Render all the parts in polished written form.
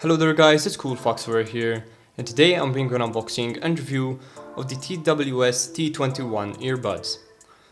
Hello there guys, it's CoolFox over here, and today I'm bringing an unboxing and review of the TWS T21 earbuds.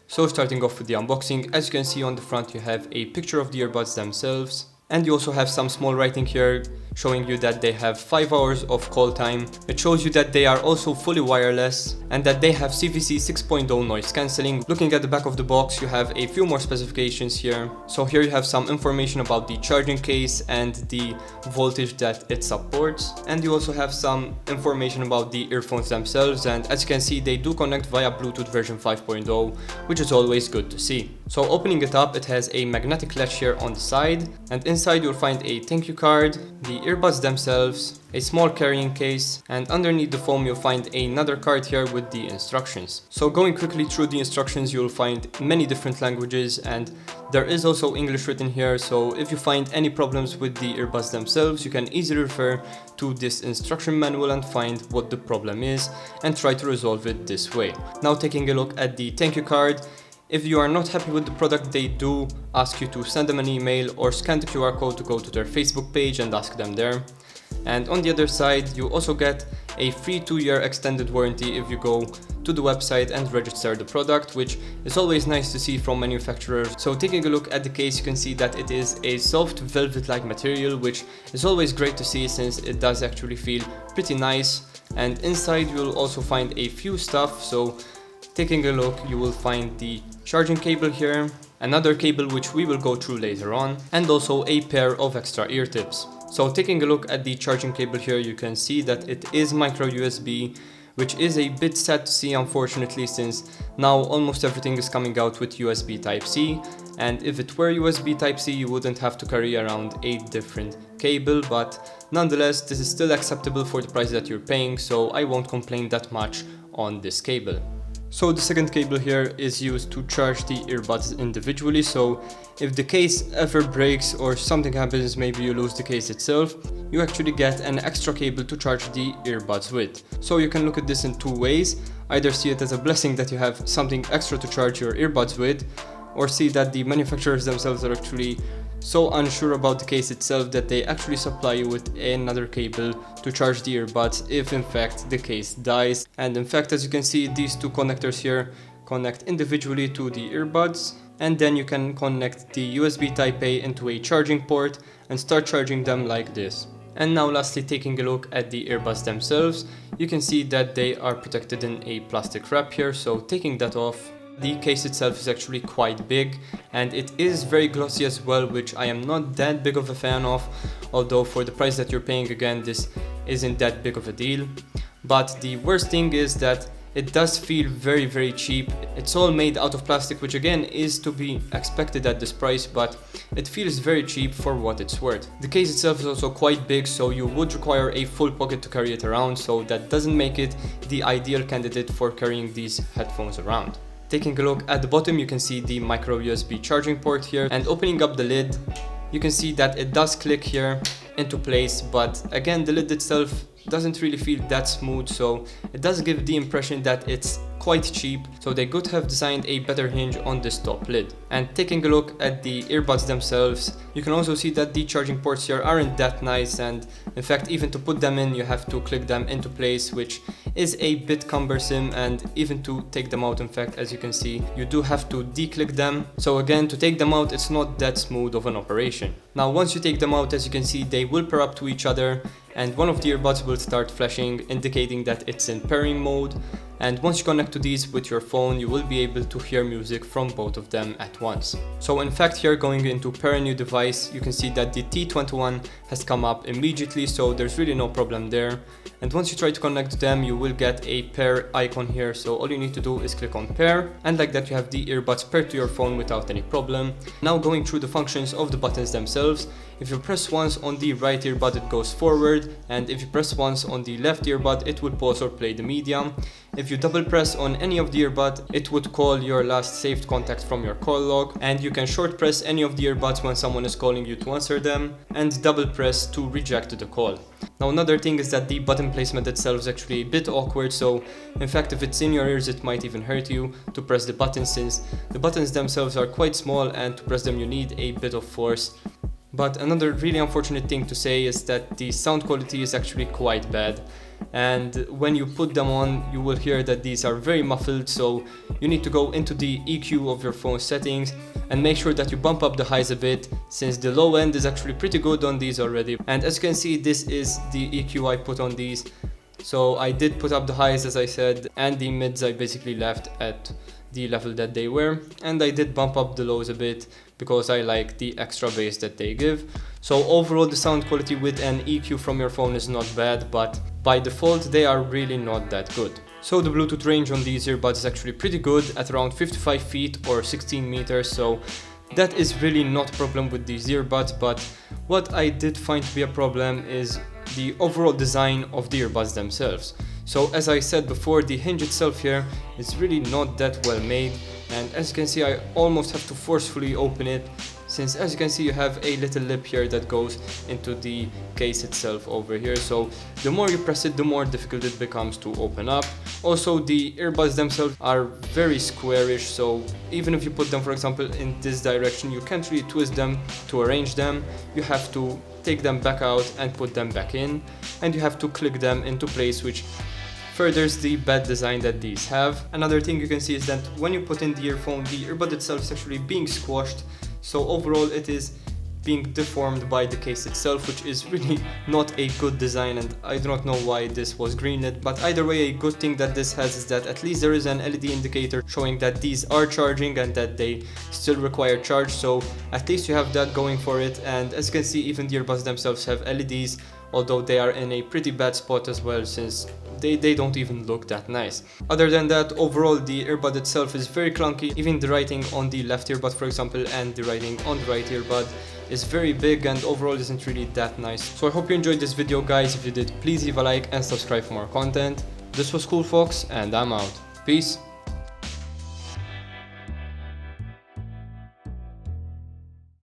So starting off with the unboxing, as you can see on the front you have a picture of the earbuds themselves, and you also have some small writing here showing you that they have 5 hours of call time. It shows you that they are also fully wireless and that they have CVC 6.0 noise cancelling. Looking at the back of the box, you have a few more specifications here. So here you have some information about the charging case and the voltage that it supports, and you also have some information about the earphones themselves, and as you can see they do connect via Bluetooth version 5.0, which is always good to see. So opening it up, it has a magnetic latch here on the side, and inside you'll find a thank you card, the earbuds themselves, a small carrying case, and underneath the foam you'll find another card here with the instructions. So going quickly through the instructions, you'll find many different languages, and there is also English written here, so if you find any problems with the earbuds themselves, you can easily refer to this instruction manual and find what the problem is and try to resolve it this way. Now taking a look at the thank you card, if you are not happy with the product, they do ask you to send them an email or scan the QR code to go to their Facebook page and ask them there. And on the other side, you also get a free 2-year extended warranty if you go to the website and register the product, which is always nice to see from manufacturers. So taking a look at the case, you can see that it is a soft velvet-like material, which is always great to see since it does actually feel pretty nice. And inside you'll also find a few stuff, so taking a look, you will find the charging cable here, another cable which we will go through later on, and also a pair of extra ear tips. So taking a look at the charging cable here, you can see that it is micro USB, which is a bit sad to see unfortunately, since now almost everything is coming out with USB Type-C, and if it were USB Type-C you wouldn't have to carry around 8 different cable, but nonetheless this is still acceptable for the price that you're paying, so I won't complain that much on this cable. So the second cable here is used to charge the earbuds individually, so if the case ever breaks or something happens, maybe you lose the case itself, you actually get an extra cable to charge the earbuds with. So you can look at this in two ways: either see it as a blessing that you have something extra to charge your earbuds with, or see that the manufacturers themselves are actually so unsure about the case itself that they actually supply you with another cable to charge the earbuds if in fact the case dies. And in fact, as you can see, these two connectors here connect individually to the earbuds, and then you can connect the USB Type-A into a charging port and start charging them like this. And now lastly, taking a look at the earbuds themselves, you can see that they are protected in a plastic wrap here, so taking that off, the case itself is actually quite big, and it is very glossy as well, which I am not that big of a fan of, although for the price that you're paying, again, this isn't that big of a deal. But the worst thing is that it does feel very cheap. It's all made out of plastic, which again is to be expected at this price, but it feels very cheap for what it's worth. The case itself is also quite big, so you would require a full pocket to carry it around, so that doesn't make it the ideal candidate for carrying these headphones around. Taking a look at the bottom, you can see the micro USB charging port here, and opening up the lid, you can see that it does click here into place, but again the lid itself doesn't really feel that smooth, so it does give the impression that it's quite cheap, so they could have designed a better hinge on this top lid. And taking a look at the earbuds themselves, you can also see that the charging ports here aren't that nice, and in fact even to put them in you have to click them into place, which is a bit cumbersome, and even to take them out, in fact, as you can see, you do have to declick them. So again, to take them out, it's not that smooth of an operation. Now once you take them out, as you can see, they will pair up to each other, and one of the earbuds will start flashing, indicating that it's in pairing mode. And once you connect to these with your phone, you will be able to hear music from both of them at once. So in fact, here going into pair a new device, you can see that the T21 has come up immediately, so there's really no problem there. And once you try to connect them, you will get a pair icon here, so all you need to do is click on pair, and like that you have the earbuds paired to your phone without any problem. Now going through the functions of the buttons themselves, if you press once on the right earbud it goes forward, and if you press once on the left earbud it will pause or play the media. If you double press on any of the earbud, it would call your last saved contact from your call log, and you can short press any of the earbuds when someone is calling you to answer them, and double press to reject the call. Now another thing is that the button placement itself is actually a bit awkward, so in fact if it's in your ears it might even hurt you to press the button, since the buttons themselves are quite small and to press them you need a bit of force. But another really unfortunate thing to say is that the sound quality is actually quite bad. And when you put them on, you will hear that these are very muffled, so you need to go into the EQ of your phone settings and make sure that you bump up the highs a bit, since the low end is actually pretty good on these already. And as you can see, this is the EQ I put on these. So I did put up the highs, as I said, and the mids I basically left at the level that they were, and I did bump up the lows a bit because I like the extra bass that they give. So overall the sound quality with an EQ from your phone is not bad, but by default they are really not that good. So the Bluetooth range on these earbuds is actually pretty good at around 55 feet or 16 meters, so that is really not a problem with these earbuds. But what I did find to be a problem is the overall design of the earbuds themselves. So as I said before, the hinge itself here is really not that well made, and as you can see I almost have to forcefully open it, since as you can see you have a little lip here that goes into the case itself over here, so the more you press it the more difficult it becomes to open up. Also the earbuds themselves are very squarish, so even if you put them for example in this direction, you can't really twist them to arrange them. You have to take them back out and put them back in, and you have to click them into place, which furthers the bad design that these have. Another thing you can see is that when you put in the earphone, the earbud itself is actually being squashed, so overall it is being deformed by the case itself, which is really not a good design, and I do not know why this was greenlit. But either way, a good thing that this has is that at least there is an LED indicator showing that these are charging and that they still require charge, so at least you have that going for it. And as you can see, even the earbuds themselves have LEDs, although they are in a pretty bad spot as well, since they don't even look that nice. Other than that, overall the earbud itself is very clunky. Even the writing on the left earbud for example and the writing on the right earbud is very big and overall isn't really that nice. So I hope you enjoyed this video guys. If you did, please leave a like and subscribe for more content. This was CoolFox and I'm out. Peace.